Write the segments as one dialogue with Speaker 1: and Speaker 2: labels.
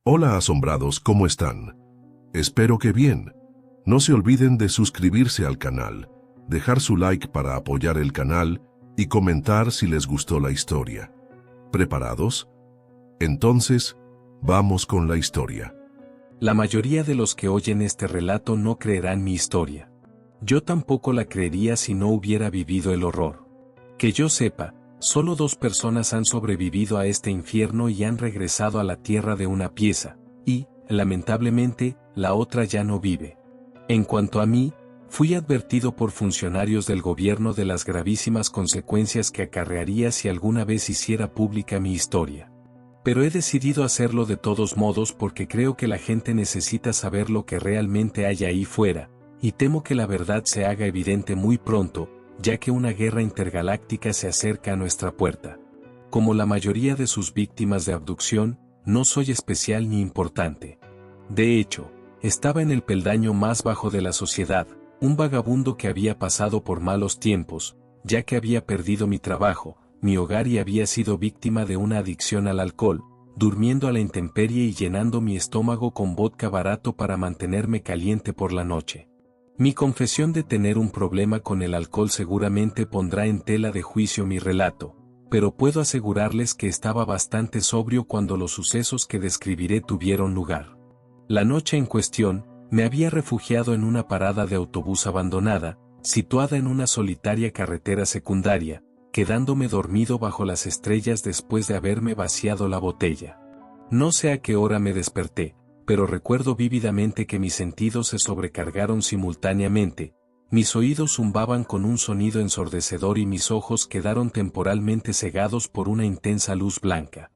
Speaker 1: Hola asombrados, ¿cómo están? Espero que bien. No se olviden de suscribirse al canal, dejar su like para apoyar el canal y comentar si les gustó la historia. ¿Preparados? Entonces, vamos con la historia.
Speaker 2: La mayoría de los que oyen este relato no creerán mi historia. Yo tampoco la creería si no hubiera vivido el horror. Que yo sepa, solo 2 personas han sobrevivido a este infierno y han regresado a la tierra de una pieza, y, lamentablemente, la otra ya no vive. En cuanto a mí, fui advertido por funcionarios del gobierno de las gravísimas consecuencias que acarrearía si alguna vez hiciera pública mi historia. Pero he decidido hacerlo de todos modos porque creo que la gente necesita saber lo que realmente hay ahí fuera, y temo que la verdad se haga evidente muy pronto, ya que una guerra intergaláctica se acerca a nuestra puerta. Como la mayoría de sus víctimas de abducción, no soy especial ni importante. De hecho, estaba en el peldaño más bajo de la sociedad, un vagabundo que había pasado por malos tiempos, ya que había perdido mi trabajo, mi hogar y había sido víctima de una adicción al alcohol, durmiendo a la intemperie y llenando mi estómago con vodka barato para mantenerme caliente por la noche. Mi confesión de tener un problema con el alcohol seguramente pondrá en tela de juicio mi relato, pero puedo asegurarles que estaba bastante sobrio cuando los sucesos que describiré tuvieron lugar. La noche en cuestión, me había refugiado en una parada de autobús abandonada, situada en una solitaria carretera secundaria, quedándome dormido bajo las estrellas después de haberme vaciado la botella. No sé a qué hora me desperté, pero recuerdo vívidamente que mis sentidos se sobrecargaron simultáneamente, mis oídos zumbaban con un sonido ensordecedor y mis ojos quedaron temporalmente cegados por una intensa luz blanca.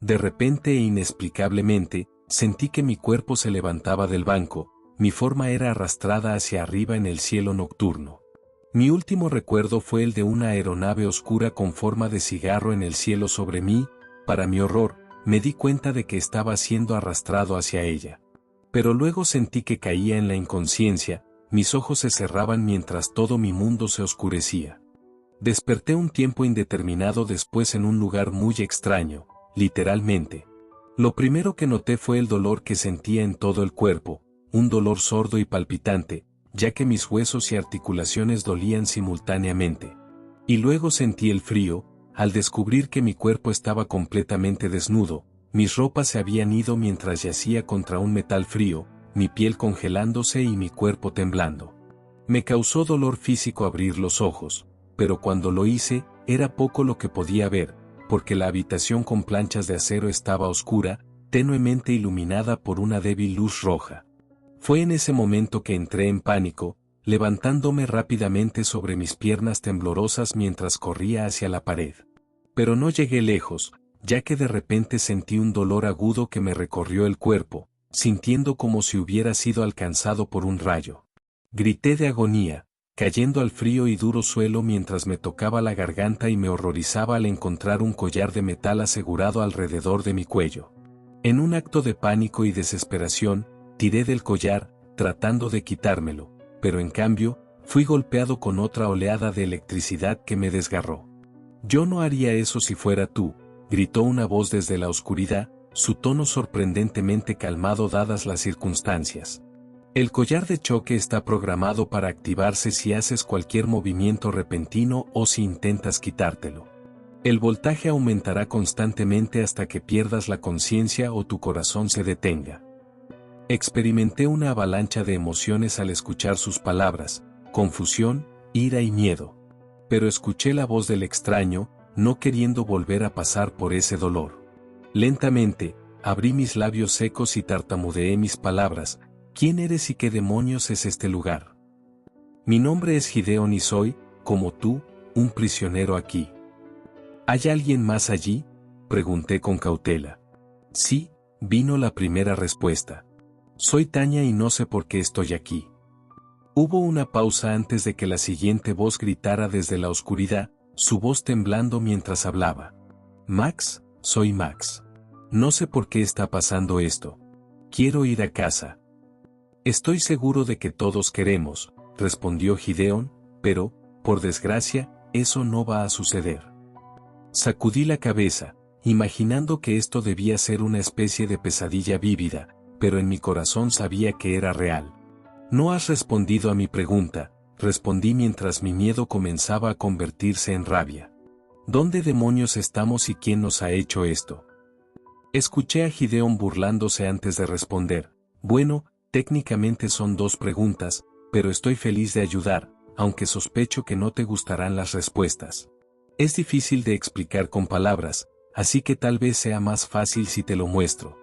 Speaker 2: De repente e inexplicablemente, sentí que mi cuerpo se levantaba del banco, mi forma era arrastrada hacia arriba en el cielo nocturno. Mi último recuerdo fue el de una aeronave oscura con forma de cigarro en el cielo sobre mí. Para mi horror, me di cuenta de que estaba siendo arrastrado hacia ella. Pero luego sentí que caía en la inconsciencia, mis ojos se cerraban mientras todo mi mundo se oscurecía. Desperté un tiempo indeterminado después en un lugar muy extraño, literalmente. Lo primero que noté fue el dolor que sentía en todo el cuerpo, un dolor sordo y palpitante, ya que mis huesos y articulaciones dolían simultáneamente. Y luego sentí el frío, al descubrir que mi cuerpo estaba completamente desnudo, mis ropas se habían ido mientras yacía contra un metal frío, mi piel congelándose y mi cuerpo temblando. Me causó dolor físico abrir los ojos, pero cuando lo hice, era poco lo que podía ver, porque la habitación con planchas de acero estaba oscura, tenuemente iluminada por una débil luz roja. Fue en ese momento que entré en pánico, levantándome rápidamente sobre mis piernas temblorosas mientras corría hacia la pared. Pero no llegué lejos, ya que de repente sentí un dolor agudo que me recorrió el cuerpo, sintiendo como si hubiera sido alcanzado por un rayo. Grité de agonía, cayendo al frío y duro suelo mientras me tocaba la garganta y me horrorizaba al encontrar un collar de metal asegurado alrededor de mi cuello. En un acto de pánico y desesperación, tiré del collar, tratando de quitármelo, pero en cambio, fui golpeado con otra oleada de electricidad que me desgarró. «Yo no haría eso si fuera tú», gritó una voz desde la oscuridad, su tono sorprendentemente calmado dadas las circunstancias. «El collar de choque está programado para activarse si haces cualquier movimiento repentino o si intentas quitártelo. El voltaje aumentará constantemente hasta que pierdas la conciencia o tu corazón se detenga». Experimenté una avalancha de emociones al escuchar sus palabras, confusión, ira y miedo. Pero escuché la voz del extraño, no queriendo volver a pasar por ese dolor. Lentamente, abrí mis labios secos y tartamudeé mis palabras. «¿Quién eres y qué demonios es este lugar?» «Mi nombre es Gideon y soy, como tú, un prisionero aquí». «¿Hay alguien más allí?», pregunté con cautela. «Sí», vino la primera respuesta. «Soy Tanya y no sé por qué estoy aquí». Hubo una pausa antes de que la siguiente voz gritara desde la oscuridad, su voz temblando mientras hablaba. «Max, soy Max. No sé por qué está pasando esto. Quiero ir a casa». «Estoy seguro de que todos queremos», respondió Gideon, «pero, por desgracia, eso no va a suceder». Sacudí la cabeza, imaginando que esto debía ser una especie de pesadilla vívida, pero en mi corazón sabía que era real. No has respondido a mi pregunta, respondí mientras mi miedo comenzaba a convertirse en rabia. ¿Dónde demonios estamos y quién nos ha hecho esto? Escuché a Gideon burlándose antes de responder. Bueno, técnicamente son dos preguntas, pero estoy feliz de ayudar, aunque sospecho que no te gustarán las respuestas. Es difícil de explicar con palabras, así que tal vez sea más fácil si te lo muestro.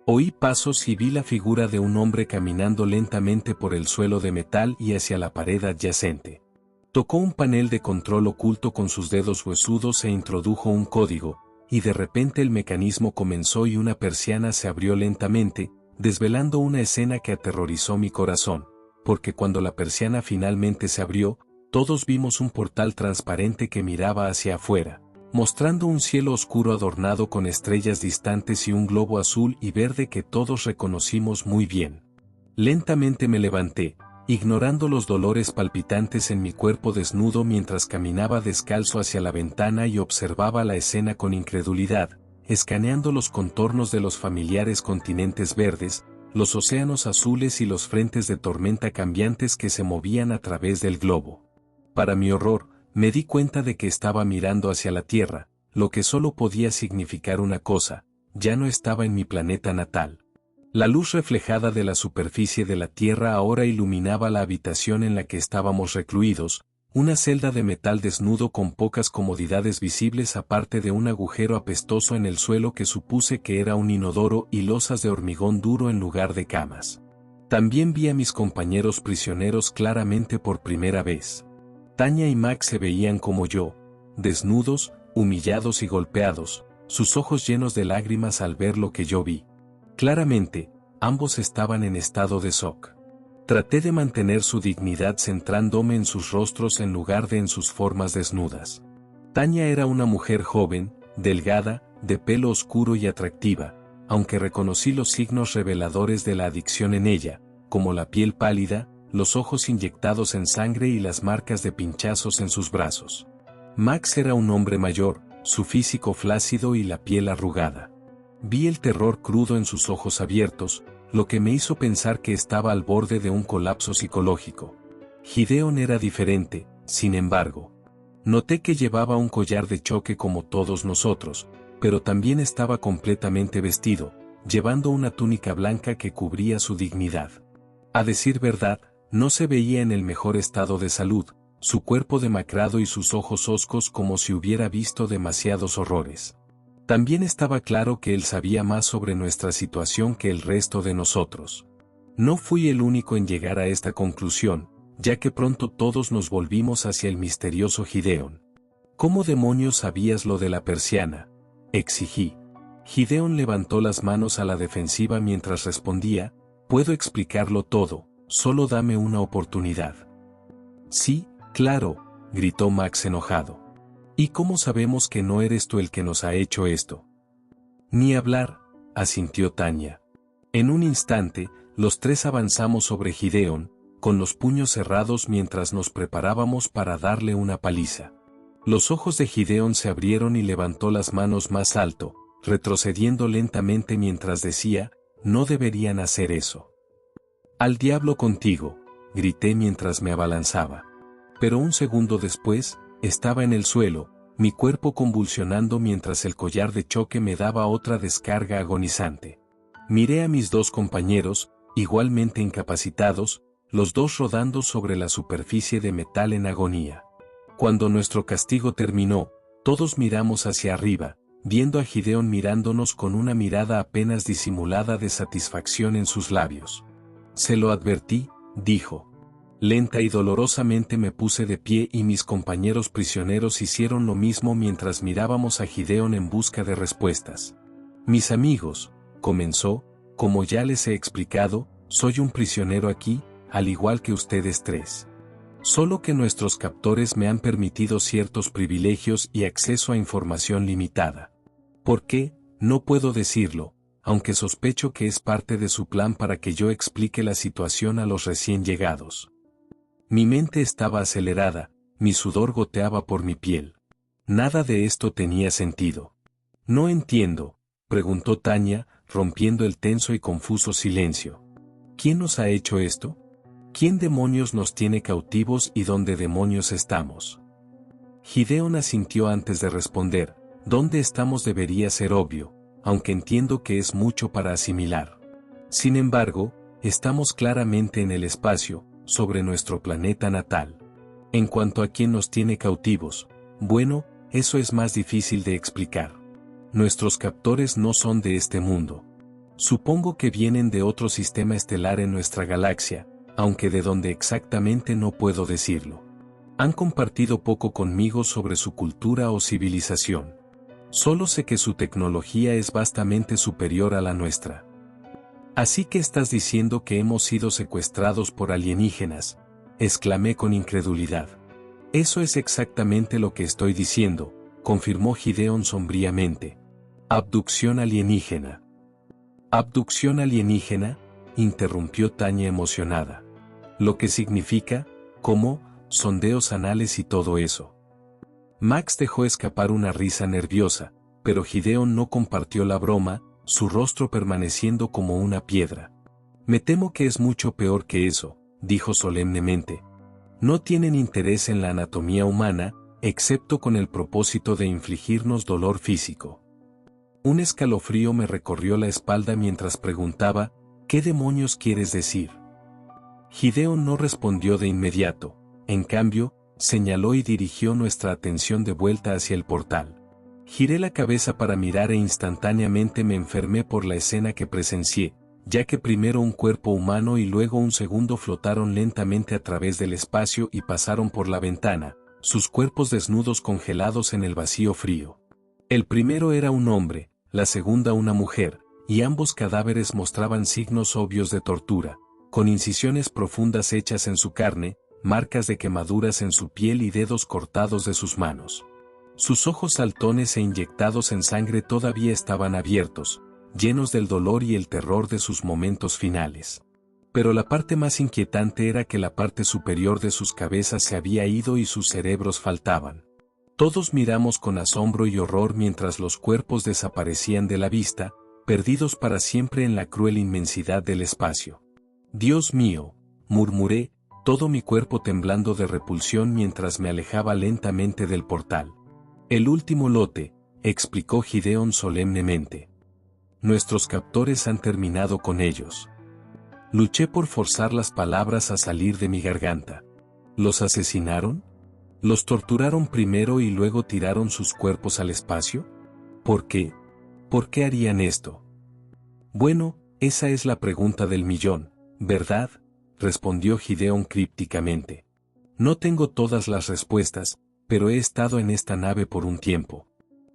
Speaker 2: Oí pasos y vi la figura de un hombre caminando lentamente por el suelo de metal y hacia la pared adyacente. Tocó un panel de control oculto con sus dedos huesudos e introdujo un código, y de repente el mecanismo comenzó y una persiana se abrió lentamente, desvelando una escena que aterrorizó mi corazón, porque cuando la persiana finalmente se abrió, todos vimos un portal transparente que miraba hacia afuera, mostrando un cielo oscuro adornado con estrellas distantes y un globo azul y verde que todos reconocimos muy bien. Lentamente me levanté, ignorando los dolores palpitantes en mi cuerpo desnudo mientras caminaba descalzo hacia la ventana y observaba la escena con incredulidad, escaneando los contornos de los familiares continentes verdes, los océanos azules y los frentes de tormenta cambiantes que se movían a través del globo. Para mi horror, me di cuenta de que estaba mirando hacia la Tierra, lo que solo podía significar una cosa: ya no estaba en mi planeta natal. La luz reflejada de la superficie de la Tierra ahora iluminaba la habitación en la que estábamos recluidos, una celda de metal desnudo con pocas comodidades visibles aparte de un agujero apestoso en el suelo que supuse que era un inodoro y losas de hormigón duro en lugar de camas. También vi a mis compañeros prisioneros claramente por primera vez. Tanya y Max se veían como yo, desnudos, humillados y golpeados, sus ojos llenos de lágrimas al ver lo que yo vi. Claramente, ambos estaban en estado de shock. Traté de mantener su dignidad centrándome en sus rostros en lugar de en sus formas desnudas. Tanya era una mujer joven, delgada, de pelo oscuro y atractiva, aunque reconocí los signos reveladores de la adicción en ella, como la piel pálida, los ojos inyectados en sangre y las marcas de pinchazos en sus brazos. Max era un hombre mayor, su físico flácido y la piel arrugada. Vi el terror crudo en sus ojos abiertos, lo que me hizo pensar que estaba al borde de un colapso psicológico. Gideon era diferente, sin embargo. Noté que llevaba un collar de choque como todos nosotros, pero también estaba completamente vestido, llevando una túnica blanca que cubría su dignidad. A decir verdad, no se veía en el mejor estado de salud, su cuerpo demacrado y sus ojos hoscos como si hubiera visto demasiados horrores. También estaba claro que él sabía más sobre nuestra situación que el resto de nosotros. No fui el único en llegar a esta conclusión, ya que pronto todos nos volvimos hacia el misterioso Gideon. ¿Cómo demonios sabías lo de la persiana?, exigí. Gideon levantó las manos a la defensiva mientras respondía: puedo explicarlo todo, solo dame una oportunidad. Sí, claro, gritó Max enojado. ¿Y cómo sabemos que no eres tú el que nos ha hecho esto? Ni hablar, asintió Tanya. En un instante, los tres avanzamos sobre Gideon, con los puños cerrados mientras nos preparábamos para darle una paliza. Los ojos de Gideon se abrieron y levantó las manos más alto, retrocediendo lentamente mientras decía: no deberían hacer eso. Al diablo contigo, grité mientras me abalanzaba. Pero un segundo después, estaba en el suelo, mi cuerpo convulsionando mientras el collar de choque me daba otra descarga agonizante. Miré a mis dos compañeros, igualmente incapacitados, los dos rodando sobre la superficie de metal en agonía. Cuando nuestro castigo terminó, todos miramos hacia arriba, viendo a Gideon mirándonos con una mirada apenas disimulada de satisfacción en sus labios. Se lo advertí, dijo. Lenta y dolorosamente me puse de pie y mis compañeros prisioneros hicieron lo mismo mientras mirábamos a Gideon en busca de respuestas. Mis amigos, comenzó, como ya les he explicado, soy un prisionero aquí, al igual que ustedes tres. Solo que nuestros captores me han permitido ciertos privilegios y acceso a información limitada. ¿Por qué? No puedo decirlo, aunque sospecho que es parte de su plan para que yo explique la situación a los recién llegados. Mi mente estaba acelerada, mi sudor goteaba por mi piel. Nada de esto tenía sentido. No entiendo, preguntó Tanya, rompiendo el tenso y confuso silencio. ¿Quién nos ha hecho esto? ¿Quién demonios nos tiene cautivos y dónde demonios estamos? Gideon asintió antes de responder. ¿Dónde estamos debería ser obvio, aunque entiendo que es mucho para asimilar. Sin embargo, estamos claramente en el espacio, sobre nuestro planeta natal. En cuanto a quién nos tiene cautivos, bueno, eso es más difícil de explicar. Nuestros captores no son de este mundo. Supongo que vienen de otro sistema estelar en nuestra galaxia, aunque de dónde exactamente no puedo decirlo. Han compartido poco conmigo sobre su cultura o civilización. Solo sé que su tecnología es vastamente superior a la nuestra. Así que estás diciendo que hemos sido secuestrados por alienígenas, exclamé con incredulidad. Eso es exactamente lo que estoy diciendo, confirmó Gideon sombríamente. Abducción alienígena. ¿Abducción alienígena?, interrumpió Tanya emocionada. Lo que significa, ¿cómo?, sondeos anales y todo eso. Max dejó escapar una risa nerviosa, pero Gideon no compartió la broma, su rostro permaneciendo como una piedra. Me temo que es mucho peor que eso, dijo solemnemente. No tienen interés en la anatomía humana, excepto con el propósito de infligirnos dolor físico. Un escalofrío me recorrió la espalda mientras preguntaba, ¿qué demonios quieres decir? Gideon no respondió de inmediato, en cambio, señaló y dirigió nuestra atención de vuelta hacia el portal. Giré la cabeza para mirar e instantáneamente me enfermé por la escena que presencié, ya que primero un cuerpo humano y luego un segundo flotaron lentamente a través del espacio y pasaron por la ventana, sus cuerpos desnudos congelados en el vacío frío. El primero era un hombre, la segunda una mujer, y ambos cadáveres mostraban signos obvios de tortura, con incisiones profundas hechas en su carne, marcas de quemaduras en su piel y dedos cortados de sus manos. Sus ojos saltones e inyectados en sangre todavía estaban abiertos, llenos del dolor y el terror de sus momentos finales. Pero la parte más inquietante era que la parte superior de sus cabezas se había ido y sus cerebros faltaban. Todos miramos con asombro y horror mientras los cuerpos desaparecían de la vista, perdidos para siempre en la cruel inmensidad del espacio. Dios mío, murmuré, todo mi cuerpo temblando de repulsión mientras me alejaba lentamente del portal. El último lote, explicó Gideon solemnemente. Nuestros captores han terminado con ellos. Luché por forzar las palabras a salir de mi garganta. ¿Los asesinaron? ¿Los torturaron primero y luego tiraron sus cuerpos al espacio? ¿Por qué? ¿Por qué harían esto? Bueno, esa es la pregunta del millón, ¿verdad?, respondió Gideon crípticamente. No tengo todas las respuestas, pero he estado en esta nave por un tiempo.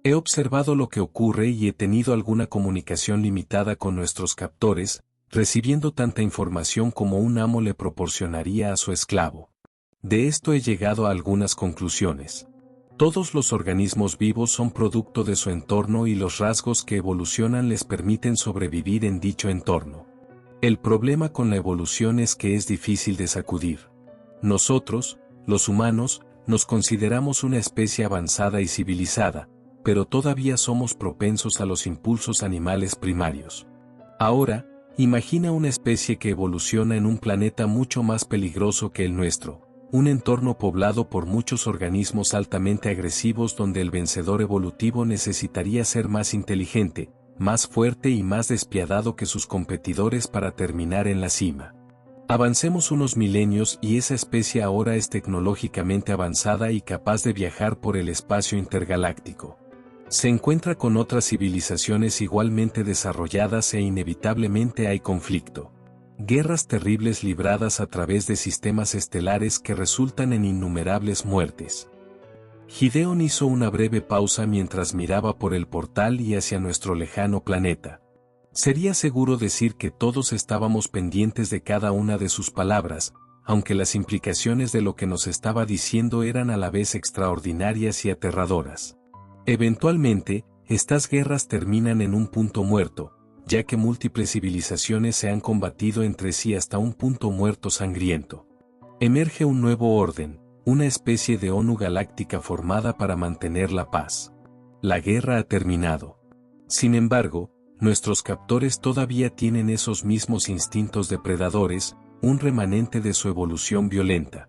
Speaker 2: He observado lo que ocurre y he tenido alguna comunicación limitada con nuestros captores, recibiendo tanta información como un amo le proporcionaría a su esclavo. De esto he llegado a algunas conclusiones. Todos los organismos vivos son producto de su entorno y los rasgos que evolucionan les permiten sobrevivir en dicho entorno. El problema con la evolución es que es difícil de sacudir. Nosotros, los humanos, nos consideramos una especie avanzada y civilizada, pero todavía somos propensos a los impulsos animales primarios. Ahora, imagina una especie que evoluciona en un planeta mucho más peligroso que el nuestro, un entorno poblado por muchos organismos altamente agresivos donde el vencedor evolutivo necesitaría ser más inteligente, más fuerte y más despiadado que sus competidores para terminar en la cima. Avancemos unos milenios y esa especie ahora es tecnológicamente avanzada y capaz de viajar por el espacio intergaláctico. Se encuentra con otras civilizaciones igualmente desarrolladas e inevitablemente hay conflicto. Guerras terribles libradas a través de sistemas estelares que resultan en innumerables muertes. Gideon hizo una breve pausa mientras miraba por el portal y hacia nuestro lejano planeta. Sería seguro decir que todos estábamos pendientes de cada una de sus palabras, aunque las implicaciones de lo que nos estaba diciendo eran a la vez extraordinarias y aterradoras. Eventualmente, estas guerras terminan en un punto muerto, ya que múltiples civilizaciones se han combatido entre sí hasta un punto muerto sangriento. Emerge un nuevo orden, una especie de ONU galáctica formada para mantener la paz. La guerra ha terminado. Sin embargo, nuestros captores todavía tienen esos mismos instintos depredadores, un remanente de su evolución violenta.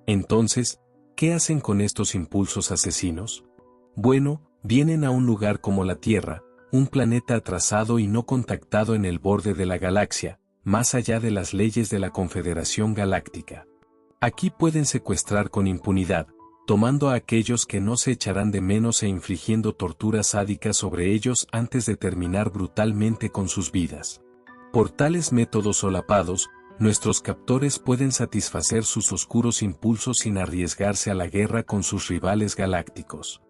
Speaker 2: Entonces, ¿qué hacen con estos impulsos asesinos? Bueno, vienen a un lugar como la Tierra, un planeta atrasado y no contactado en el borde de la galaxia, más allá de las leyes de la Confederación Galáctica. Aquí pueden secuestrar con impunidad, tomando a aquellos que no se echarán de menos e infligiendo torturas sádicas sobre ellos antes de terminar brutalmente con sus vidas. Por tales métodos solapados, nuestros captores pueden satisfacer sus oscuros impulsos sin arriesgarse a la guerra con sus rivales galácticos.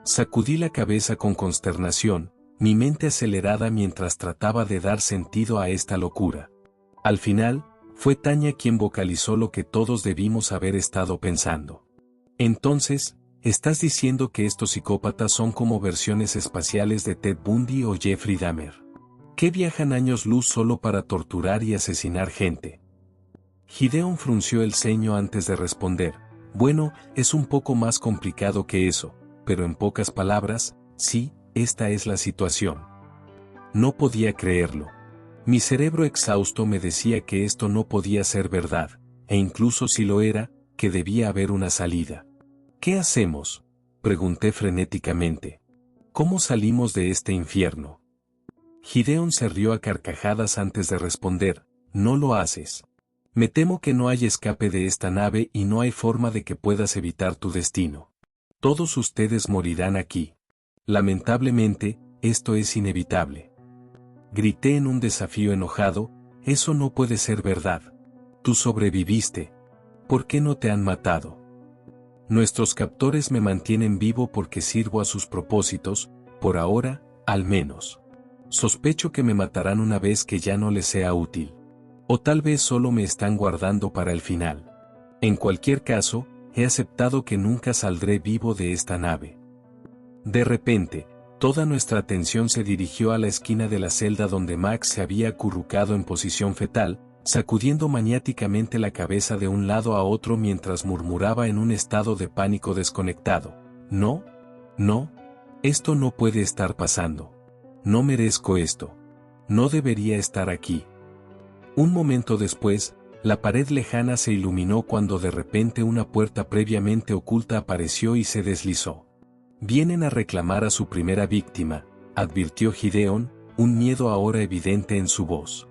Speaker 2: Sacudí la cabeza con consternación, mi mente acelerada mientras trataba de dar sentido a esta locura. Al final, fue Tanya quien vocalizó lo que todos debimos haber estado pensando. Entonces, ¿estás diciendo que estos psicópatas son como versiones espaciales de Ted Bundy o Jeffrey Dahmer? ¿Que viajan años luz solo para torturar y asesinar gente? Gideon frunció el ceño antes de responder. Bueno, es un poco más complicado que eso, pero en pocas palabras, sí, esta es la situación. No podía creerlo. Mi cerebro exhausto me decía que esto no podía ser verdad, e incluso si lo era, que debía haber una salida. ¿Qué hacemos?, pregunté frenéticamente. ¿Cómo salimos de este infierno? Gideon se rió a carcajadas antes de responder. No lo haces. Me temo que no hay escape de esta nave y no hay forma de que puedas evitar tu destino. Todos ustedes morirán aquí. Lamentablemente, esto es inevitable. Grité en un desafío enojado. Eso no puede ser verdad. Tú sobreviviste. ¿Por qué no te han matado? Nuestros captores me mantienen vivo porque sirvo a sus propósitos, por ahora, al menos. Sospecho que me matarán una vez que ya no les sea útil. O tal vez solo me están guardando para el final. En cualquier caso, he aceptado que nunca saldré vivo de esta nave. De repente, toda nuestra atención se dirigió a la esquina de la celda donde Max se había acurrucado en posición fetal, sacudiendo maniáticamente la cabeza de un lado a otro mientras murmuraba en un estado de pánico desconectado. No, no, esto no puede estar pasando. No merezco esto. No debería estar aquí. Un momento después, la pared lejana se iluminó cuando de repente una puerta previamente oculta apareció y se deslizó. Vienen a reclamar a su primera víctima, advirtió Gideon, un miedo ahora evidente en su voz.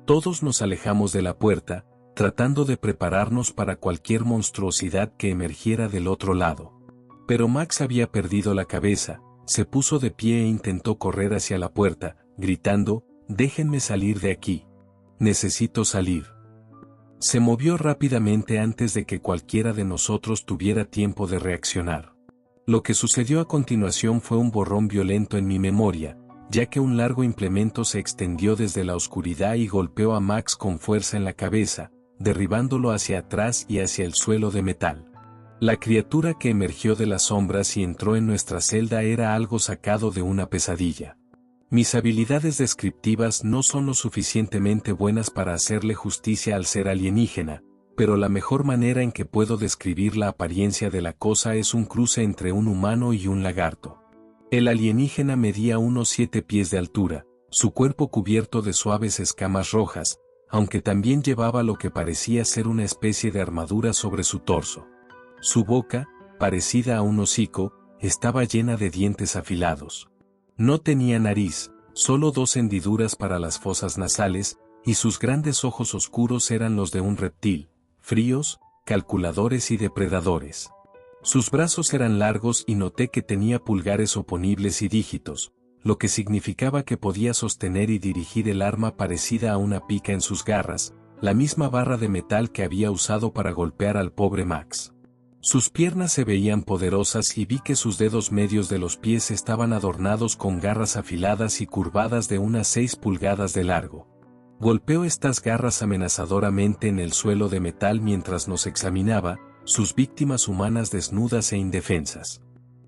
Speaker 2: Todos nos alejamos de la puerta, tratando de prepararnos para cualquier monstruosidad que emergiera del otro lado. Pero Max había perdido la cabeza, se puso de pie e intentó correr hacia la puerta, gritando, «Déjenme salir de aquí. Necesito salir». Se movió rápidamente antes de que cualquiera de nosotros tuviera tiempo de reaccionar. Lo que sucedió a continuación fue un borrón violento en mi memoria, ya que un largo implemento se extendió desde la oscuridad y golpeó a Max con fuerza en la cabeza, derribándolo hacia atrás y hacia el suelo de metal. La criatura que emergió de las sombras y entró en nuestra celda era algo sacado de una pesadilla. Mis habilidades descriptivas no son lo suficientemente buenas para hacerle justicia al ser alienígena, pero la mejor manera en que puedo describir la apariencia de la cosa es un cruce entre un humano y un lagarto. El alienígena medía unos 7 pies de altura, su cuerpo cubierto de suaves escamas rojas, aunque también llevaba lo que parecía ser una especie de armadura sobre su torso. Su boca, parecida a un hocico, estaba llena de dientes afilados. No tenía nariz, solo 2 hendiduras para las fosas nasales, y sus grandes ojos oscuros eran los de un reptil, fríos, calculadores y depredadores. Sus brazos eran largos y noté que tenía pulgares oponibles y dígitos, lo que significaba que podía sostener y dirigir el arma parecida a una pica en sus garras, la misma barra de metal que había usado para golpear al pobre Max. Sus piernas se veían poderosas y vi que sus dedos medios de los pies estaban adornados con garras afiladas y curvadas de unas 6 pulgadas de largo. Golpeó estas garras amenazadoramente en el suelo de metal mientras nos examinaba, sus víctimas humanas desnudas e indefensas.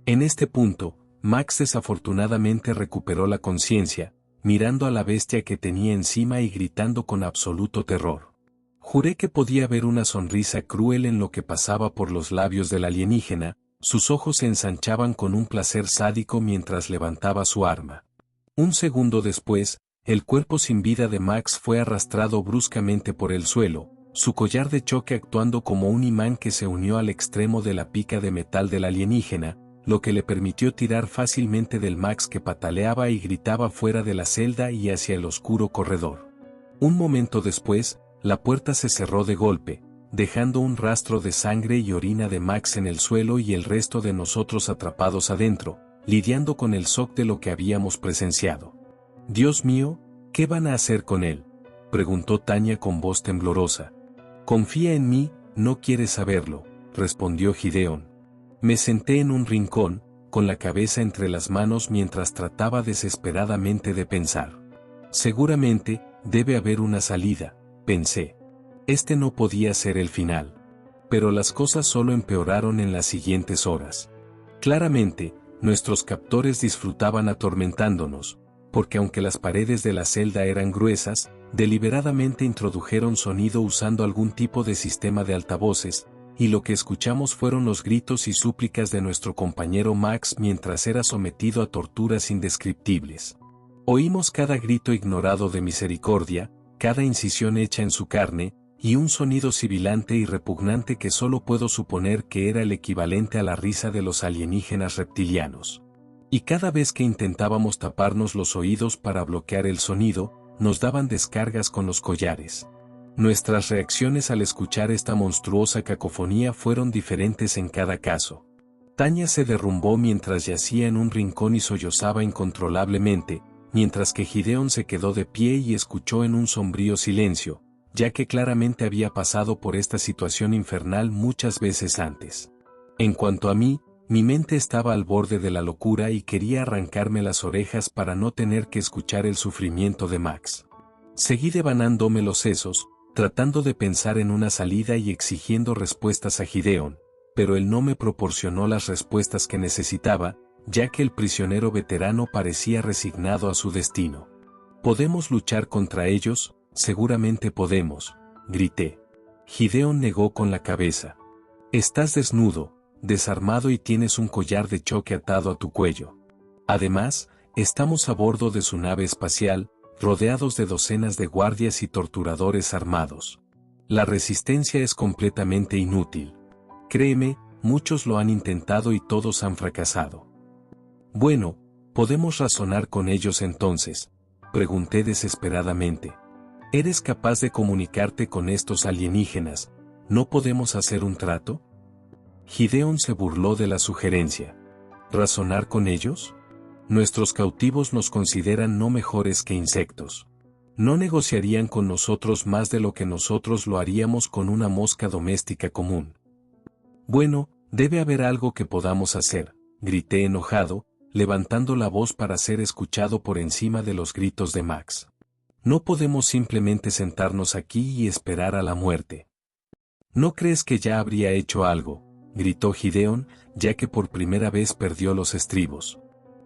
Speaker 2: En este punto, Max desafortunadamente recuperó la conciencia, mirando a la bestia que tenía encima y gritando con absoluto terror. Juré que podía ver una sonrisa cruel en lo que pasaba por los labios del alienígena, sus ojos se ensanchaban con un placer sádico mientras levantaba su arma. Un segundo después, el cuerpo sin vida de Max fue arrastrado bruscamente por el suelo, su collar de choque actuando como un imán que se unió al extremo de la pica de metal del alienígena, lo que le permitió tirar fácilmente del Max que pataleaba y gritaba fuera de la celda y hacia el oscuro corredor. Un momento después, la puerta se cerró de golpe, dejando un rastro de sangre y orina de Max en el suelo y el resto de nosotros atrapados adentro, lidiando con el shock de lo que habíamos presenciado. «Dios mío, ¿qué van a hacer con él?», preguntó Tanya con voz temblorosa. «Confía en mí, no quieres saberlo», respondió Gideon. Me senté en un rincón, con la cabeza entre las manos mientras trataba desesperadamente de pensar. Seguramente, debe haber una salida, pensé. Este no podía ser el final. Pero las cosas solo empeoraron en las siguientes horas. Claramente, nuestros captores disfrutaban atormentándonos, porque aunque las paredes de la celda eran gruesas, deliberadamente introdujeron sonido usando algún tipo de sistema de altavoces, y lo que escuchamos fueron los gritos y súplicas de nuestro compañero Max mientras era sometido a torturas indescriptibles. Oímos cada grito ignorado de misericordia, cada incisión hecha en su carne, y un sonido sibilante y repugnante que solo puedo suponer que era el equivalente a la risa de los alienígenas reptilianos. Y cada vez que intentábamos taparnos los oídos para bloquear el sonido, nos daban descargas con los collares. Nuestras reacciones al escuchar esta monstruosa cacofonía fueron diferentes en cada caso. Tanya se derrumbó mientras yacía en un rincón y sollozaba incontrolablemente, mientras que Gideon se quedó de pie y escuchó en un sombrío silencio, ya que claramente había pasado por esta situación infernal muchas veces antes. En cuanto a mí, mi mente estaba al borde de la locura y quería arrancarme las orejas para no tener que escuchar el sufrimiento de Max. Seguí devanándome los sesos, tratando de pensar en una salida y exigiendo respuestas a Gideon, pero él no me proporcionó las respuestas que necesitaba, ya que el prisionero veterano parecía resignado a su destino. «¿Podemos luchar contra ellos? Seguramente podemos», grité. Gideon negó con la cabeza. «Estás desnudo, desarmado y tienes un collar de choque atado a tu cuello. Además, estamos a bordo de su nave espacial, rodeados de docenas de guardias y torturadores armados. La resistencia es completamente inútil. Créeme, muchos lo han intentado y todos han fracasado». «Bueno, ¿podemos razonar con ellos entonces?», pregunté desesperadamente. «¿Eres capaz de comunicarte con estos alienígenas? ¿No podemos hacer un trato?». Gideon se burló de la sugerencia. ¿Razonar con ellos? Nuestros cautivos nos consideran no mejores que insectos. No negociarían con nosotros más de lo que nosotros lo haríamos con una mosca doméstica común. «Bueno, debe haber algo que podamos hacer», grité enojado, levantando la voz para ser escuchado por encima de los gritos de Max. «No podemos simplemente sentarnos aquí y esperar a la muerte». «¿No crees que ya habría hecho algo?», gritó Gideon, ya que por primera vez perdió los estribos.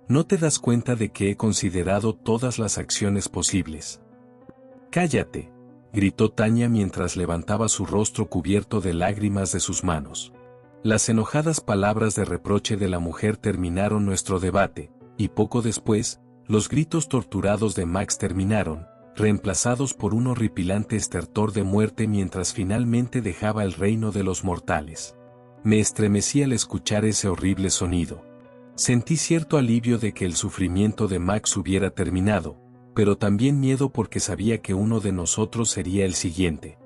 Speaker 2: «¿No te das cuenta de que he considerado todas las acciones posibles?». «Cállate», gritó Tanya mientras levantaba su rostro cubierto de lágrimas de sus manos. Las enojadas palabras de reproche de la mujer terminaron nuestro debate, y poco después, los gritos torturados de Max terminaron, reemplazados por un horripilante estertor de muerte mientras finalmente dejaba el reino de los mortales. Me estremecí al escuchar ese horrible sonido. Sentí cierto alivio de que el sufrimiento de Max hubiera terminado, pero también miedo porque sabía que uno de nosotros sería el siguiente.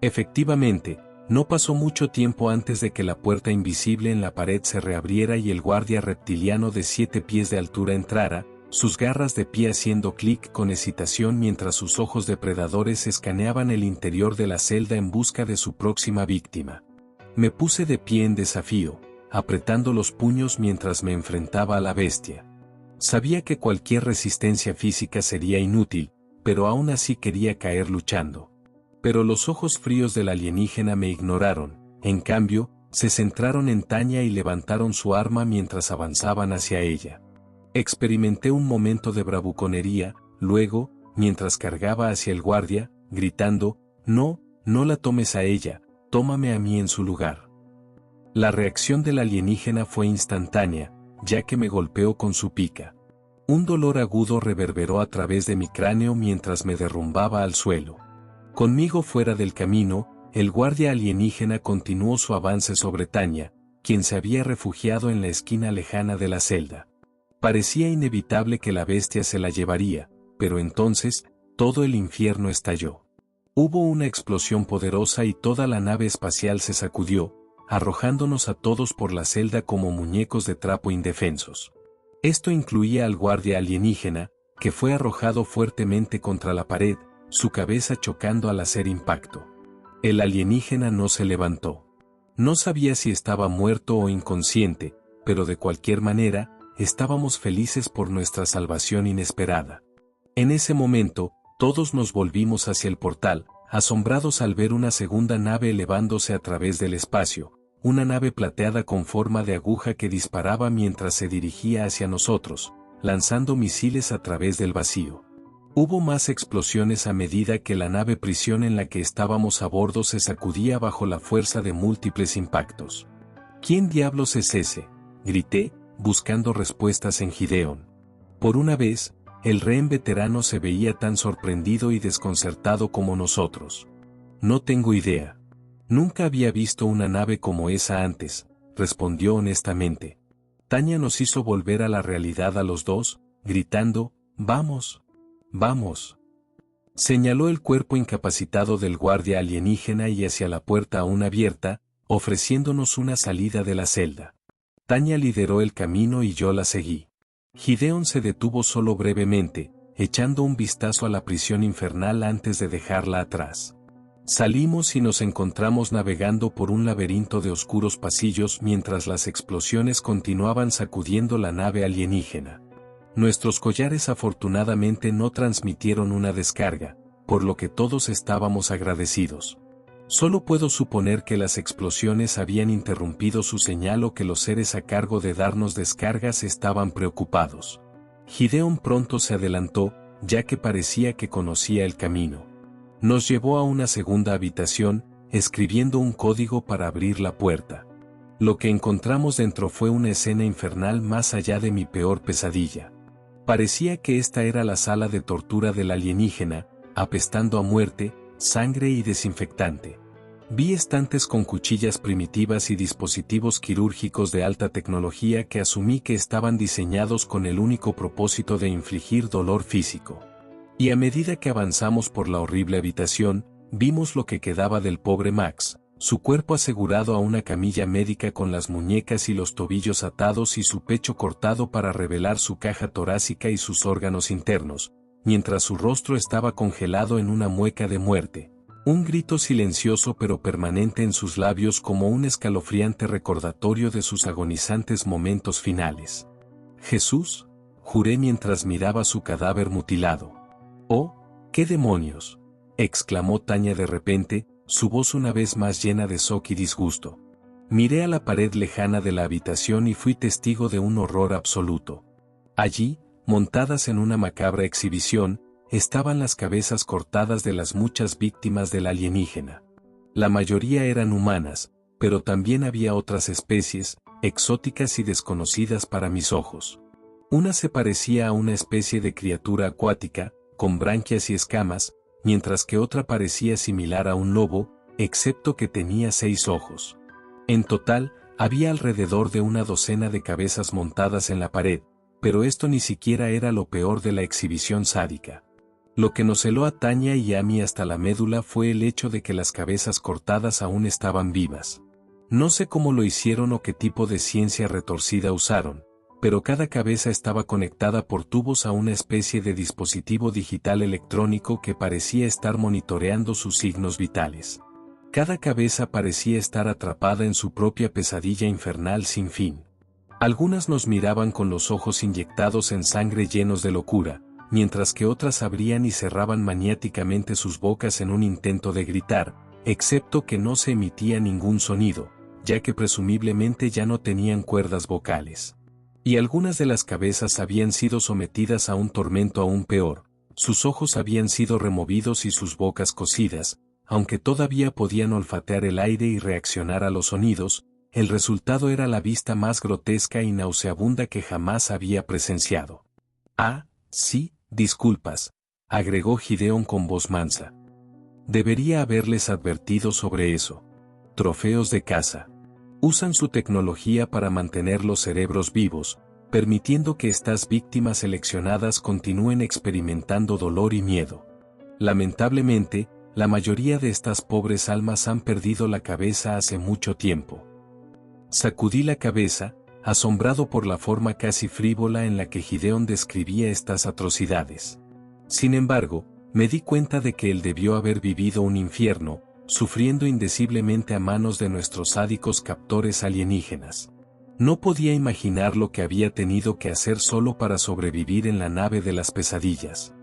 Speaker 2: Efectivamente, no pasó mucho tiempo antes de que la puerta invisible en la pared se reabriera y el guardia reptiliano de 7 pies de altura entrara, sus garras de pie haciendo clic con excitación mientras sus ojos depredadores escaneaban el interior de la celda en busca de su próxima víctima. Me puse de pie en desafío, apretando los puños mientras me enfrentaba a la bestia. Sabía que cualquier resistencia física sería inútil, pero aún así quería caer luchando. Pero los ojos fríos del alienígena me ignoraron, en cambio, se centraron en Tanya y levantaron su arma mientras avanzaban hacia ella. Experimenté un momento de bravuconería, luego, mientras cargaba hacia el guardia, gritando, «No, no la tomes a ella, tómame a mí en su lugar». La reacción del alienígena fue instantánea, ya que me golpeó con su pica. Un dolor agudo reverberó a través de mi cráneo mientras me derrumbaba al suelo. Conmigo fuera del camino, el guardia alienígena continuó su avance sobre Tanya, quien se había refugiado en la esquina lejana de la celda. Parecía inevitable que la bestia se la llevaría, pero entonces, todo el infierno estalló. Hubo una explosión poderosa y toda la nave espacial se sacudió, arrojándonos a todos por la celda como muñecos de trapo indefensos. Esto incluía al guardia alienígena, que fue arrojado fuertemente contra la pared, su cabeza chocando al hacer impacto. El alienígena no se levantó. No sabía si estaba muerto o inconsciente, pero de cualquier manera, estábamos felices por nuestra salvación inesperada. En ese momento, todos nos volvimos hacia el portal, asombrados al ver una segunda nave elevándose a través del espacio, una nave plateada con forma de aguja que disparaba mientras se dirigía hacia nosotros, lanzando misiles a través del vacío. Hubo más explosiones a medida que la nave prisión en la que estábamos a bordo se sacudía bajo la fuerza de múltiples impactos. ¿Quién diablos es ese?, grité, buscando respuestas en Gideon. Por una vez, el rehén veterano se veía tan sorprendido y desconcertado como nosotros. No tengo idea. Nunca había visto una nave como esa antes, respondió honestamente. Tanya nos hizo volver a la realidad a los dos, gritando, «¡Vamos! ¡Vamos!». Señaló el cuerpo incapacitado del guardia alienígena y hacia la puerta aún abierta, ofreciéndonos una salida de la celda. Tanya lideró el camino y yo la seguí. Gideon se detuvo solo brevemente, echando un vistazo a la prisión infernal antes de dejarla atrás. Salimos y nos encontramos navegando por un laberinto de oscuros pasillos mientras las explosiones continuaban sacudiendo la nave alienígena. Nuestros collares afortunadamente no transmitieron una descarga, por lo que todos estábamos agradecidos. Solo puedo suponer que las explosiones habían interrumpido su señal o que los seres a cargo de darnos descargas estaban preocupados. Gideon pronto se adelantó, ya que parecía que conocía el camino. Nos llevó a una segunda habitación, escribiendo un código para abrir la puerta. Lo que encontramos dentro fue una escena infernal más allá de mi peor pesadilla. Parecía que esta era la sala de tortura del alienígena, apestando a muerte, sangre y desinfectante. Vi estantes con cuchillas primitivas y dispositivos quirúrgicos de alta tecnología que asumí que estaban diseñados con el único propósito de infligir dolor físico. Y a medida que avanzamos por la horrible habitación, vimos lo que quedaba del pobre Max, su cuerpo asegurado a una camilla médica con las muñecas y los tobillos atados y su pecho cortado para revelar su caja torácica y sus órganos internos, mientras su rostro estaba congelado en una mueca de muerte, un grito silencioso pero permanente en sus labios como un escalofriante recordatorio de sus agonizantes momentos finales. «Jesús», juré mientras miraba su cadáver mutilado. «¡Oh, qué demonios!», exclamó Tanya de repente, su voz una vez más llena de shock y disgusto. Miré a la pared lejana de la habitación y fui testigo de un horror absoluto. Allí, montadas en una macabra exhibición, estaban las cabezas cortadas de las muchas víctimas del alienígena. La mayoría eran humanas, pero también había otras especies, exóticas y desconocidas para mis ojos. Una se parecía a una especie de criatura acuática, con branquias y escamas, mientras que otra parecía similar a un lobo, excepto que tenía 6 ojos. En total, había alrededor de una docena de cabezas montadas en la pared, pero esto ni siquiera era lo peor de la exhibición sádica. Lo que nos heló a Tanya y a mí hasta la médula fue el hecho de que las cabezas cortadas aún estaban vivas. No sé cómo lo hicieron o qué tipo de ciencia retorcida usaron, pero cada cabeza estaba conectada por tubos a una especie de dispositivo digital electrónico que parecía estar monitoreando sus signos vitales. Cada cabeza parecía estar atrapada en su propia pesadilla infernal sin fin. Algunas nos miraban con los ojos inyectados en sangre llenos de locura, mientras que otras abrían y cerraban maniáticamente sus bocas en un intento de gritar, excepto que no se emitía ningún sonido, ya que presumiblemente ya no tenían cuerdas vocales. Y algunas de las cabezas habían sido sometidas a un tormento aún peor, sus ojos habían sido removidos y sus bocas cosidas, aunque todavía podían olfatear el aire y reaccionar a los sonidos, el resultado era la vista más grotesca y nauseabunda que jamás había presenciado. Ah, sí, disculpas, agregó Gideon con voz mansa. Debería haberles advertido sobre eso. Trofeos de caza. Usan su tecnología para mantener los cerebros vivos, permitiendo que estas víctimas seleccionadas continúen experimentando dolor y miedo. Lamentablemente, la mayoría de estas pobres almas han perdido la cabeza hace mucho tiempo. Sacudí la cabeza, asombrado por la forma casi frívola en la que Gideon describía estas atrocidades. Sin embargo, me di cuenta de que él debió haber vivido un infierno, sufriendo indeciblemente a manos de nuestros sádicos captores alienígenas. No podía imaginar lo que había tenido que hacer solo para sobrevivir en la nave de las pesadillas.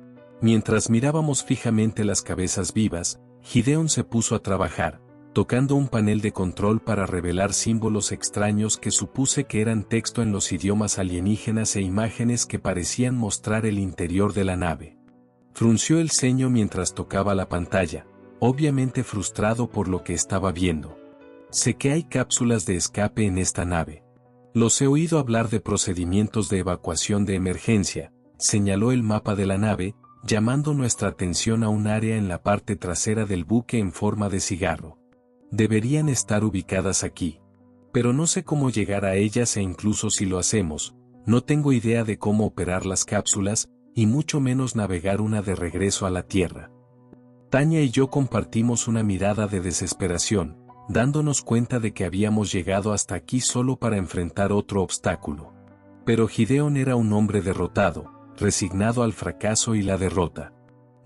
Speaker 2: Mientras mirábamos fijamente las cabezas vivas, Gideon se puso a trabajar, tocando un panel de control para revelar símbolos extraños que supuse que eran texto en los idiomas alienígenas e imágenes que parecían mostrar el interior de la nave. Frunció el ceño mientras tocaba la pantalla, obviamente frustrado por lo que estaba viendo. Sé que hay cápsulas de escape en esta nave. Los he oído hablar de procedimientos de evacuación de emergencia, señaló el mapa de la nave, llamando nuestra atención a un área en la parte trasera del buque en forma de cigarro. Deberían estar ubicadas aquí. Pero no sé cómo llegar a ellas e incluso si lo hacemos, no tengo idea de cómo operar las cápsulas, y mucho menos navegar una de regreso a la Tierra. Tanya y yo compartimos una mirada de desesperación, dándonos cuenta de que habíamos llegado hasta aquí solo para enfrentar otro obstáculo. Pero Gideon era un hombre derrotado, resignado al fracaso y la derrota.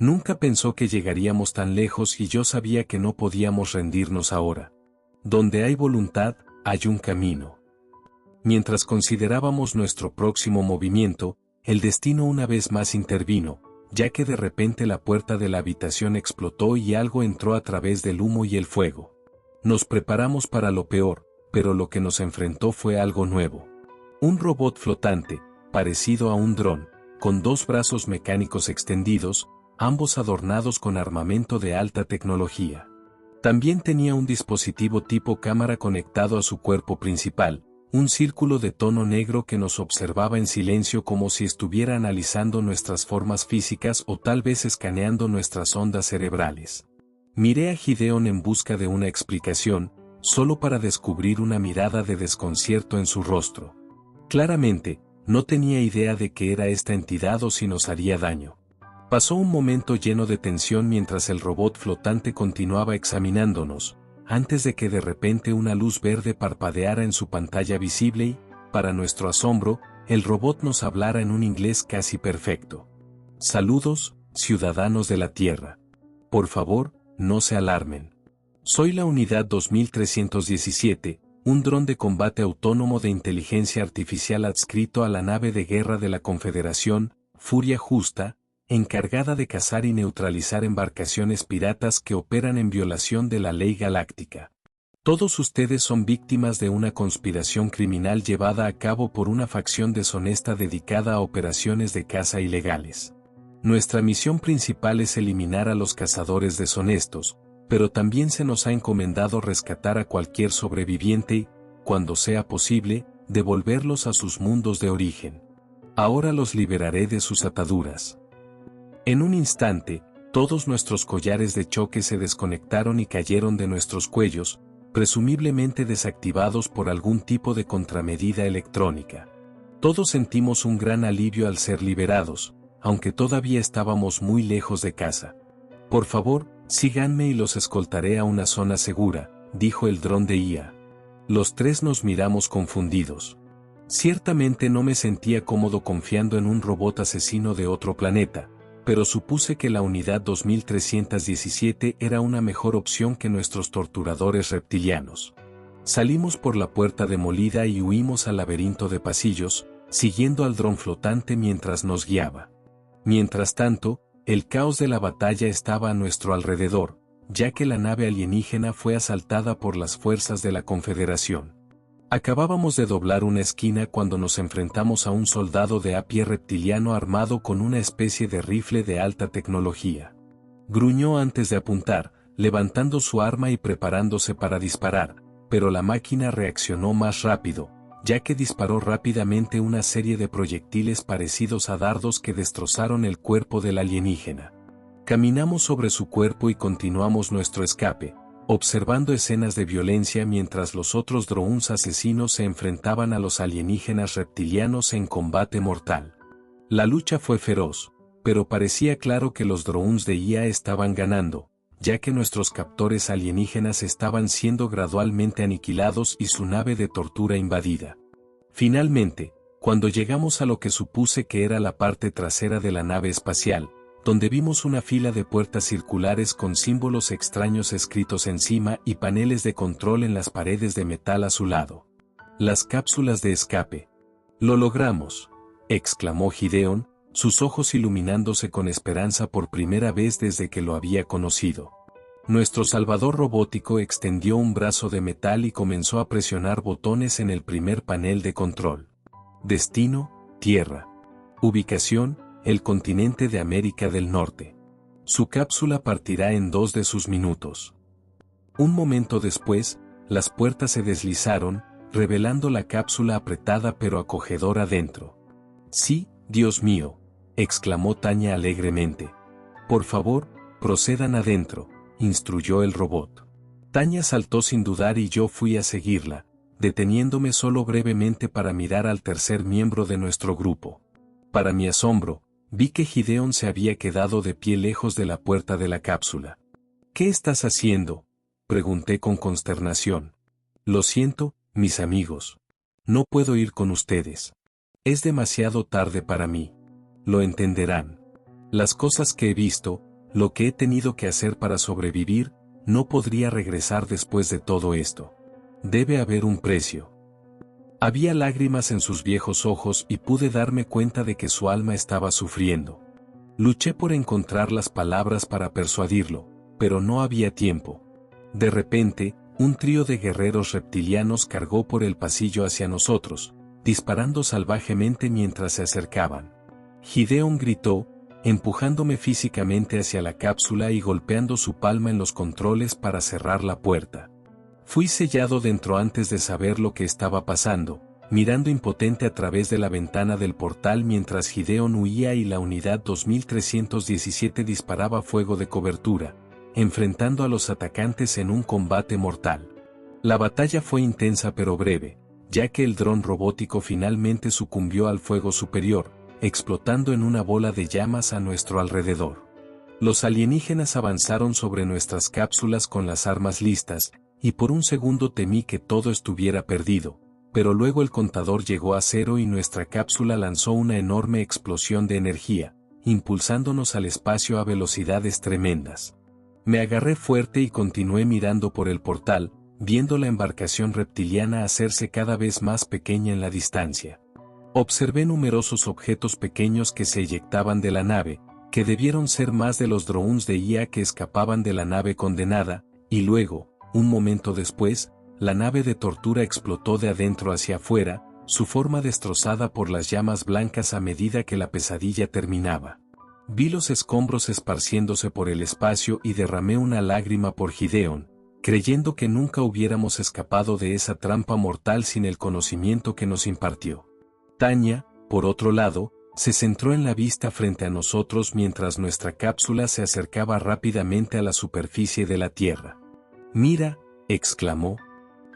Speaker 2: Nunca pensó que llegaríamos tan lejos y yo sabía que no podíamos rendirnos ahora. Donde hay voluntad, hay un camino. Mientras considerábamos nuestro próximo movimiento, el destino una vez más intervino, ya que de repente la puerta de la habitación explotó y algo entró a través del humo y el fuego. Nos preparamos para lo peor, pero lo que nos enfrentó fue algo nuevo. Un robot flotante, parecido a un dron, con dos brazos mecánicos extendidos, ambos adornados con armamento de alta tecnología. También tenía un dispositivo tipo cámara conectado a su cuerpo principal, un círculo de tono negro que nos observaba en silencio como si estuviera analizando nuestras formas físicas o tal vez escaneando nuestras ondas cerebrales. Miré a Gideon en busca de una explicación, solo para descubrir una mirada de desconcierto en su rostro. Claramente, no tenía idea de qué era esta entidad o si nos haría daño. Pasó un momento lleno de tensión mientras el robot flotante continuaba examinándonos, antes de que de repente una luz verde parpadeara en su pantalla visible y, para nuestro asombro, el robot nos hablara en un inglés casi perfecto. Saludos, ciudadanos de la Tierra. Por favor, no se alarmen. Soy la unidad 2317, un dron de combate autónomo de inteligencia artificial adscrito a la nave de guerra de la Confederación, Furia Justa, encargada de cazar y neutralizar embarcaciones piratas que operan en violación de la ley galáctica. Todos ustedes son víctimas de una conspiración criminal llevada a cabo por una facción deshonesta dedicada a operaciones de caza ilegales. Nuestra misión principal es eliminar a los cazadores deshonestos, pero también se nos ha encomendado rescatar a cualquier sobreviviente y, cuando sea posible, devolverlos a sus mundos de origen. Ahora los liberaré de sus ataduras. En un instante, todos nuestros collares de choque se desconectaron y cayeron de nuestros cuellos, presumiblemente desactivados por algún tipo de contramedida electrónica. Todos sentimos un gran alivio al ser liberados, aunque todavía estábamos muy lejos de casa. Por favor, síganme y los escoltaré a una zona segura, dijo el dron de IA. Los tres nos miramos confundidos. Ciertamente no me sentía cómodo confiando en un robot asesino de otro planeta, pero supuse que la unidad 2317 era una mejor opción que nuestros torturadores reptilianos. Salimos por la puerta demolida y huimos al laberinto de pasillos, siguiendo al dron flotante mientras nos guiaba. Mientras tanto, el caos de la batalla estaba a nuestro alrededor, ya que la nave alienígena fue asaltada por las fuerzas de la Confederación. Acabábamos de doblar una esquina cuando nos enfrentamos a un soldado de a pie reptiliano armado con una especie de rifle de alta tecnología. Gruñó antes de apuntar, levantando su arma y preparándose para disparar, pero la máquina reaccionó más rápido, ya que disparó rápidamente una serie de proyectiles parecidos a dardos que destrozaron el cuerpo del alienígena. Caminamos sobre su cuerpo y continuamos nuestro escape, observando escenas de violencia mientras los otros drones asesinos se enfrentaban a los alienígenas reptilianos en combate mortal. La lucha fue feroz, pero parecía claro que los drones de IA estaban ganando, ya que nuestros captores alienígenas estaban siendo gradualmente aniquilados y su nave de tortura invadida. Finalmente, cuando llegamos a lo que supuse que era la parte trasera de la nave espacial, donde vimos una fila de puertas circulares con símbolos extraños escritos encima y paneles de control en las paredes de metal a su lado. Las cápsulas de escape. «Lo logramos», exclamó Gideon, sus ojos iluminándose con esperanza por primera vez desde que lo había conocido. Nuestro salvador robótico extendió un brazo de metal y comenzó a presionar botones en el primer panel de control. Destino, Tierra. Ubicación, el continente de América del Norte. Su cápsula partirá en 2 de sus minutos. Un momento después, las puertas se deslizaron, revelando la cápsula apretada pero acogedora dentro. «Sí, Dios mío», exclamó Tanya alegremente. «Por favor, procedan adentro», instruyó el robot. Tanya saltó sin dudar y yo fui a seguirla, deteniéndome solo brevemente para mirar al tercer miembro de nuestro grupo. Para mi asombro, vi que Gideon se había quedado de pie lejos de la puerta de la cápsula. «¿Qué estás haciendo?», pregunté con consternación. «Lo siento, mis amigos. No puedo ir con ustedes. Es demasiado tarde para mí. Lo entenderán. Las cosas que he visto, lo que he tenido que hacer para sobrevivir, no podría regresar después de todo esto. Debe haber un precio». Había lágrimas en sus viejos ojos y pude darme cuenta de que su alma estaba sufriendo. Luché por encontrar las palabras para persuadirlo, pero no había tiempo. De repente, un trío de guerreros reptilianos cargó por el pasillo hacia nosotros, disparando salvajemente mientras se acercaban. Gideon gritó, empujándome físicamente hacia la cápsula y golpeando su palma en los controles para cerrar la puerta. Fui sellado dentro antes de saber lo que estaba pasando, mirando impotente a través de la ventana del portal mientras Gideon huía y la unidad 2317 disparaba fuego de cobertura, enfrentando a los atacantes en un combate mortal. La batalla fue intensa pero breve, ya que el dron robótico finalmente sucumbió al fuego superior, explotando en una bola de llamas a nuestro alrededor. Los alienígenas avanzaron sobre nuestras cápsulas con las armas listas, y por un segundo temí que todo estuviera perdido, pero luego el contador llegó a 0 y nuestra cápsula lanzó una enorme explosión de energía, impulsándonos al espacio a velocidades tremendas. Me agarré fuerte y continué mirando por el portal, viendo la embarcación reptiliana hacerse cada vez más pequeña en la distancia. Observé numerosos objetos pequeños que se eyectaban de la nave, que debieron ser más de los drones de IA que escapaban de la nave condenada, y luego, un momento después, la nave de tortura explotó de adentro hacia afuera, su forma destrozada por las llamas blancas a medida que la pesadilla terminaba. Vi los escombros esparciéndose por el espacio y derramé una lágrima por Gideon, creyendo que nunca hubiéramos escapado de esa trampa mortal sin el conocimiento que nos impartió. Tanya, por otro lado, se centró en la vista frente a nosotros mientras nuestra cápsula se acercaba rápidamente a la superficie de la Tierra. «Mira», exclamó,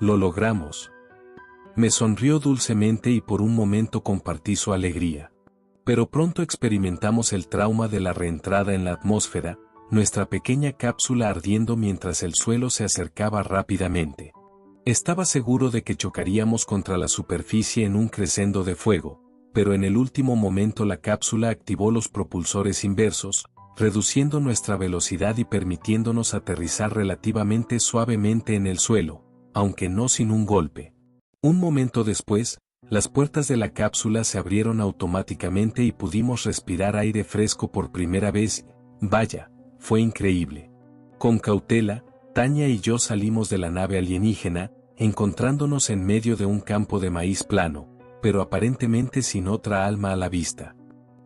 Speaker 2: «lo logramos». Me sonrió dulcemente y por un momento compartí su alegría. Pero pronto experimentamos el trauma de la reentrada en la atmósfera, nuestra pequeña cápsula ardiendo mientras el suelo se acercaba rápidamente. Estaba seguro de que chocaríamos contra la superficie en un crescendo de fuego, pero en el último momento la cápsula activó los propulsores inversos, reduciendo nuestra velocidad y permitiéndonos aterrizar relativamente suavemente en el suelo, aunque no sin un golpe. Un momento después, las puertas de la cápsula se abrieron automáticamente y pudimos respirar aire fresco por primera vez. Vaya, fue increíble. Con cautela, Tanya y yo salimos de la nave alienígena, encontrándonos en medio de un campo de maíz plano, pero aparentemente sin otra alma a la vista.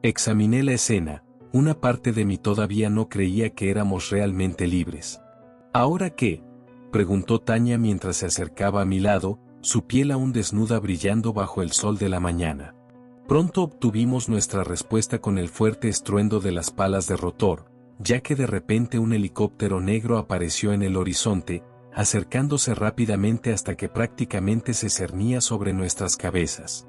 Speaker 2: Examiné la escena. Una parte de mí todavía no creía que éramos realmente libres. «¿Ahora qué?», preguntó Tanya mientras se acercaba a mi lado, su piel aún desnuda brillando bajo el sol de la mañana. Pronto obtuvimos nuestra respuesta con el fuerte estruendo de las palas de rotor, ya que de repente un helicóptero negro apareció en el horizonte, acercándose rápidamente hasta que prácticamente se cernía sobre nuestras cabezas.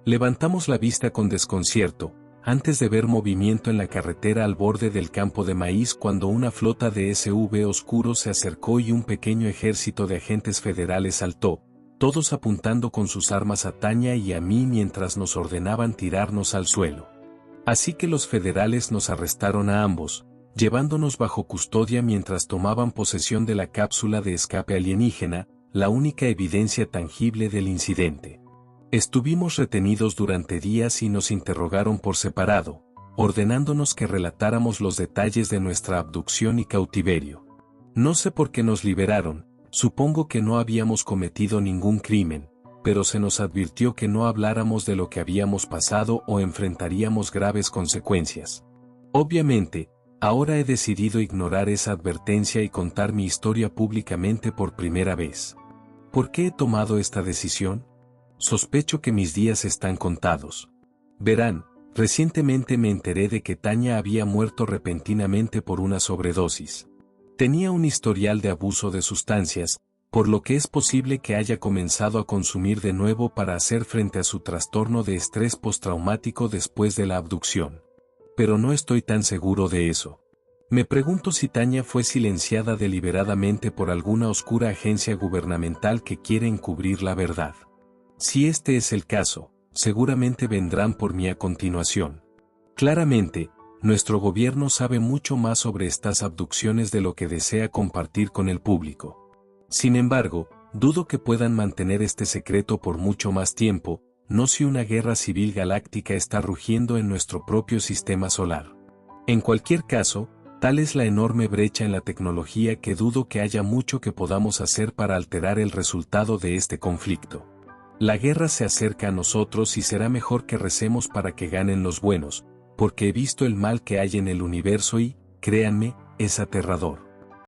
Speaker 2: Levantamos la vista con desconcierto, antes de ver movimiento en la carretera al borde del campo de maíz cuando una flota de SUV oscuros se acercó y un pequeño ejército de agentes federales saltó, todos apuntando con sus armas a Tanya y a mí mientras nos ordenaban tirarnos al suelo. Así que los federales nos arrestaron a ambos, llevándonos bajo custodia mientras tomaban posesión de la cápsula de escape alienígena, la única evidencia tangible del incidente. Estuvimos retenidos durante días y nos interrogaron por separado, ordenándonos que relatáramos los detalles de nuestra abducción y cautiverio. No sé por qué nos liberaron, supongo que no habíamos cometido ningún crimen, pero se nos advirtió que no habláramos de lo que habíamos pasado o enfrentaríamos graves consecuencias. Obviamente, ahora he decidido ignorar esa advertencia y contar mi historia públicamente por primera vez. ¿Por qué he tomado esta decisión? Sospecho que mis días están contados. Verán, recientemente me enteré de que Tanya había muerto repentinamente por una sobredosis. Tenía un historial de abuso de sustancias, por lo que es posible que haya comenzado a consumir de nuevo para hacer frente a su trastorno de estrés postraumático después de la abducción. Pero no estoy tan seguro de eso. Me pregunto si Tanya fue silenciada deliberadamente por alguna oscura agencia gubernamental que quiere encubrir la verdad. Si este es el caso, seguramente vendrán por mí a continuación. Claramente, nuestro gobierno sabe mucho más sobre estas abducciones de lo que desea compartir con el público. Sin embargo, dudo que puedan mantener este secreto por mucho más tiempo, no si una guerra civil galáctica está rugiendo en nuestro propio sistema solar. En cualquier caso, tal es la enorme brecha en la tecnología que dudo que haya mucho que podamos hacer para alterar el resultado de este conflicto. La guerra se acerca a nosotros y será mejor que recemos para que ganen los buenos, porque he visto el mal que hay en el universo y, créanme, es aterrador.